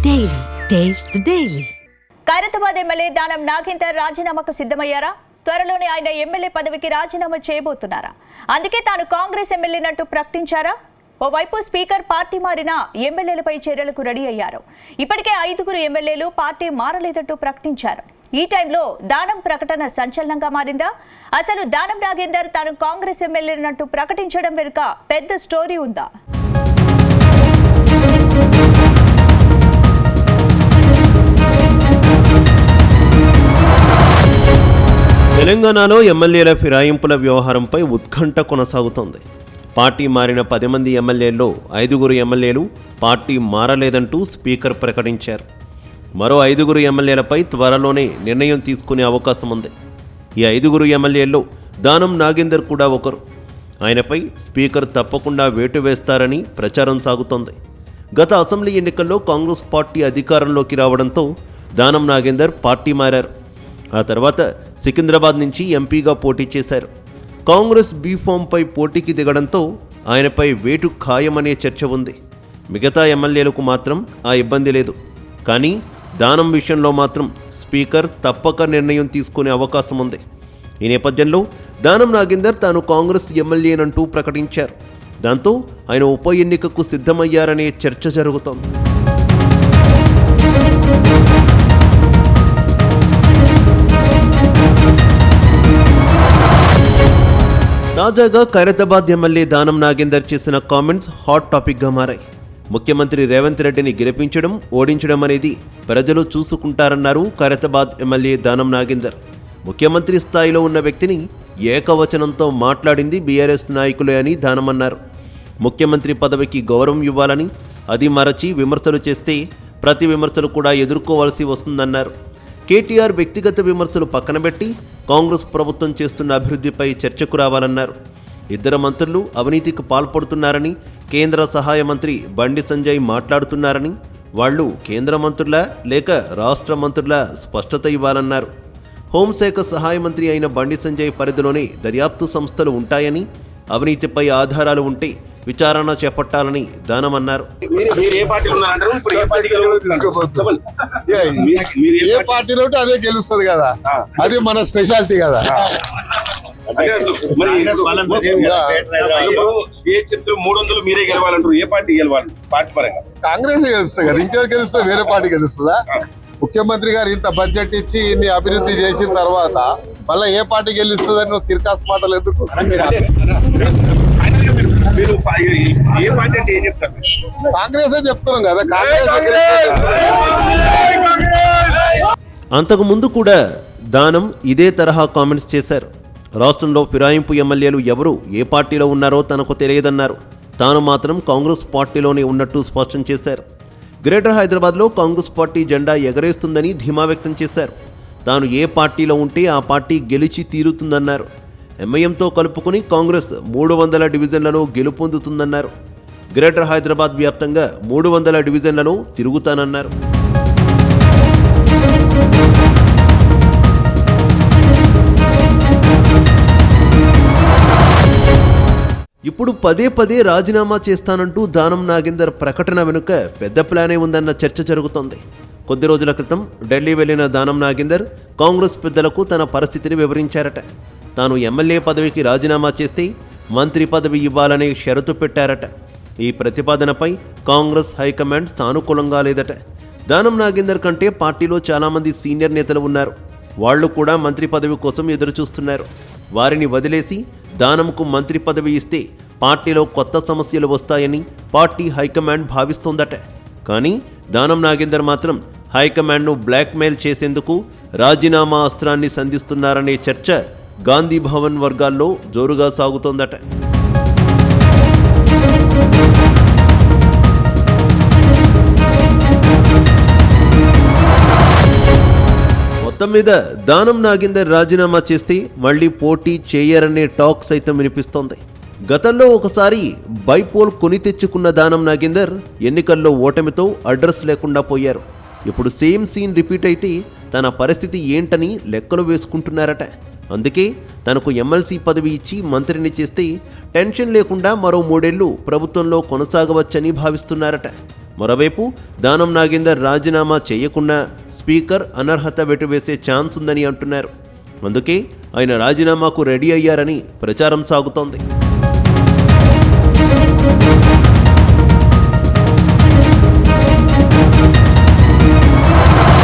Daily taste the daily. Khairatabad MLA Danam Nagender రాజీనామాకు సిద్ధమయ్యారా? త్వరలోనే ఆయన MLA పదవికి రాజీనామా చేయబోతున్నారా? అందుకే తాను కాంగ్రెస్ ఎమ్మెల్యేనంటూ ప్రకటించారా? ఓవైపు స్పీకర్ పార్టీ మారిన ఎమ్మెల్యేలపై చర్యలకు రెడీ అయ్యారు. ఇప్పటికే 5 ఎమ్మెల్యేలు పార్టీ మారలేదంటూ ప్రకటించారు. ఈ టైంలో దానం ప్రకటన సంచలనంగా మారిందా? అసలు దానం నాగేందర్ తాను కాంగ్రెస్ ఎమ్మెల్యేనంటూ ప్రకటించడం వెనుక పెద్ద స్టోరీ ఉందా? తెలంగాణలో ఎమ్మెల్యేల ఫిరాయింపుల వ్యవహారంపై ఉత్కంఠ కొనసాగుతోంది. పార్టీ మారిన 10 మంది ఎమ్మెల్యేల్లో 5 ఎమ్మెల్యేలు పార్టీ మారలేదంటూ స్పీకర్ ప్రకటించారు. మరో 5 ఎమ్మెల్యేలపై త్వరలోనే నిర్ణయం తీసుకునే అవకాశం ఉంది. ఈ 5 ఎమ్మెల్యేల్లో దానం నాగేందర్ కూడా ఒకరు. ఆయనపై స్పీకర్ తప్పకుండా వేటు వేస్తారని ప్రచారం సాగుతోంది. గత అసెంబ్లీ ఎన్నికల్లో కాంగ్రెస్ పార్టీ అధికారంలోకి రావడంతో దానం నాగేందర్ పార్టీ మారారు. ఆ తర్వాత సికింద్రాబాద్ నుంచి ఎంపీగా పోటీ చేశారు. కాంగ్రెస్ బీఫామ్పై పోటీకి దిగడంతో ఆయనపై వేటు ఖాయమనే చర్చ ఉంది. మిగతా ఎమ్మెల్యేలకు మాత్రం ఆ ఇబ్బంది లేదు. కానీ దానం విషయంలో మాత్రం స్పీకర్ తప్పక నిర్ణయం తీసుకునే అవకాశం ఉంది. ఈ నేపథ్యంలో దానం నాగేందర్ తాను కాంగ్రెస్ ఎమ్మెల్యేనంటూ ప్రకటించారు. దాంతో ఆయన ఉప ఎన్నికకు సిద్ధమయ్యారనే చర్చ జరుగుతోంది. తాజాగా ఖైరతాబాద్ ఎమ్మెల్యే దానం నాగేందర్ చేసిన కామెంట్స్ హాట్ టాపిక్గా మారాయి. ముఖ్యమంత్రి రేవంత్ రెడ్డిని గెలిపించడం, ఓడించడం అనేది ప్రజలు చూసుకుంటారన్నారు ఖైరతాబాద్ ఎమ్మెల్యే దానం నాగేందర్. ముఖ్యమంత్రి స్థాయిలో ఉన్న వ్యక్తిని ఏకవచనంతో మాట్లాడింది బీఆర్ఎస్ నాయకులే అని దానం అన్నారు. ముఖ్యమంత్రి పదవికి గౌరవం ఇవ్వాలని, అది మరచి విమర్శలు చేస్తే ప్రతి విమర్శలు కూడా ఎదుర్కోవాల్సి వస్తుందన్నారు. కేటీఆర్ వ్యక్తిగత విమర్శలు పక్కనబెట్టి కాంగ్రెస్ ప్రభుత్వం చేస్తున్న అభివృద్ధిపై చర్చకు రావాలన్నారు. 2 మంత్రులు అవినీతికి పాల్పడుతున్నారని కేంద్ర సహాయ మంత్రి బండి సంజయ్ మాట్లాడుతున్నారని, వాళ్లు కేంద్ర మంత్రులా లేక రాష్ట్ర మంత్రులా స్పష్టత ఇవ్వాలన్నారు. హోంశాఖ సహాయ మంత్రి అయిన బండి సంజయ్ పరిధిలోనే దర్యాప్తు సంస్థలు ఉంటాయని, అవినీతిపై ఆధారాలు ఉంటే విచారణ చేపట్టాలని దానమన్నారు. ఏ పార్టీలో అదే గెలుస్తుంది కదా, అది మన స్పెషాలిటీ కదా. మీరే గెలవాలంటారు, ఏ పార్టీ గెలవాలి? పార్టీ పరంగా కాంగ్రెస్ గెలుస్తుంది కదా, ఇంకెవరు గెలుస్తుంది? వేరే పార్టీ గెలుస్తుందా? ముఖ్యమంత్రి గారు ఇంత బడ్జెట్ ఇచ్చి ఇన్ని అభివృద్ధి చేసిన తర్వాత మళ్ళీ ఏ పార్టీ గెలుస్తుందని నువ్వు తిరకాసు మాటలు ఎందుకు? కాంగ్రెస్ చెప్తున్నాం కదా. అంతకుముందు కూడా దానం ఇదే తరహా కామెంట్స్ చేశారు. రాష్ట్రంలో ఫిరాయింపు ఎమ్మెల్యేలు ఎవరు ఏ పార్టీలో ఉన్నారో తనకు తెలియదన్నారు. తాను మాత్రం కాంగ్రెస్ పార్టీలోనే ఉన్నట్టు స్పష్టం చేశారు. గ్రేటర్ హైదరాబాద్లో కాంగ్రెస్ పార్టీ జెండా ఎగరేస్తుందని ధీమా వ్యక్తం చేశారు. తాను ఏ పార్టీలో ఉంటే ఆ పార్టీ గెలిచి తీరుతుందన్నారు. ఎంఐఎంతో కలుపుకుని కాంగ్రెస్ 300 డివిజన్లలో గెలుపొందుతుందన్నారు. గ్రేటర్ హైదరాబాద్ వ్యాప్తంగా 300 డివిజన్లలో తిరుగుతానన్నారు. ఇప్పుడు పదే రాజీనామా చేస్తానంటూ దానం నాగేందర్ ప్రకటన వెనుక పెద్ద ప్లానే ఉందన్న చర్చ జరుగుతోంది. కొద్ది రోజుల క్రితం ఢిల్లీ వెళ్లిన దానం నాగేందర్ కాంగ్రెస్ పెద్దలకు తన పరిస్థితిని వివరించారట. తాను ఎమ్మెల్యే పదవికి రాజీనామా చేస్తే మంత్రి పదవి ఇవ్వాలనే షరతు పెట్టారట. ఈ ప్రతిపాదనపై కాంగ్రెస్ హైకమాండ్ సానుకూలంగా లేదట. దానం నాగేందర్ కంటే పార్టీలో చాలామంది సీనియర్ నేతలు ఉన్నారు. వాళ్లు కూడా మంత్రి పదవి కోసం ఎదురుచూస్తున్నారు. వారిని వదిలేసి దానంకు మంత్రి పదవి ఇస్తే పార్టీలో కొత్త సమస్యలు వస్తాయని పార్టీ హైకమాండ్ భావిస్తోందట. కానీ దానం నాగేందర్ మాత్రం హైకమాండ్ను బ్లాక్మెయిల్ చేసేందుకు రాజీనామా అస్త్రాన్ని సంధిస్తున్నారనే చర్చ గాంధీ భవన్ వర్గాల్లో జోరుగా సాగుతోందట. మొత్తం మీద దానం నాగేందర్ రాజీనామా చేస్తే మళ్లీ పోటీ చేయరనే టాక్ సైతం వినిపిస్తోంది. గతంలో ఒకసారి బైపోల్ కొని తెచ్చుకున్న దానం నాగేందర్ ఎన్నికల్లో ఓటమితో అడ్రస్ లేకుండా పోయారు. ఇప్పుడు సేమ్ సీన్ రిపీట్ అయితే తన పరిస్థితి ఏంటని లెక్కలు వేసుకుంటున్నారట. అందుకే తనకు ఎమ్మెల్సీ పదవి ఇచ్చి మంత్రిని చేస్తే టెన్షన్ లేకుండా మరో 3 ఏళ్లు ప్రభుత్వంలో కొనసాగవచ్చని భావిస్తున్నారట. మరోవైపు దానం నాగేందర్ రాజీనామా చేయకుండా స్పీకర్ అనర్హత వెటువేసే ఛాన్స్ ఉందని అంటున్నారు. అందుకే ఆయన రాజీనామాకు రెడీ అయ్యారని ప్రచారం సాగుతోంది.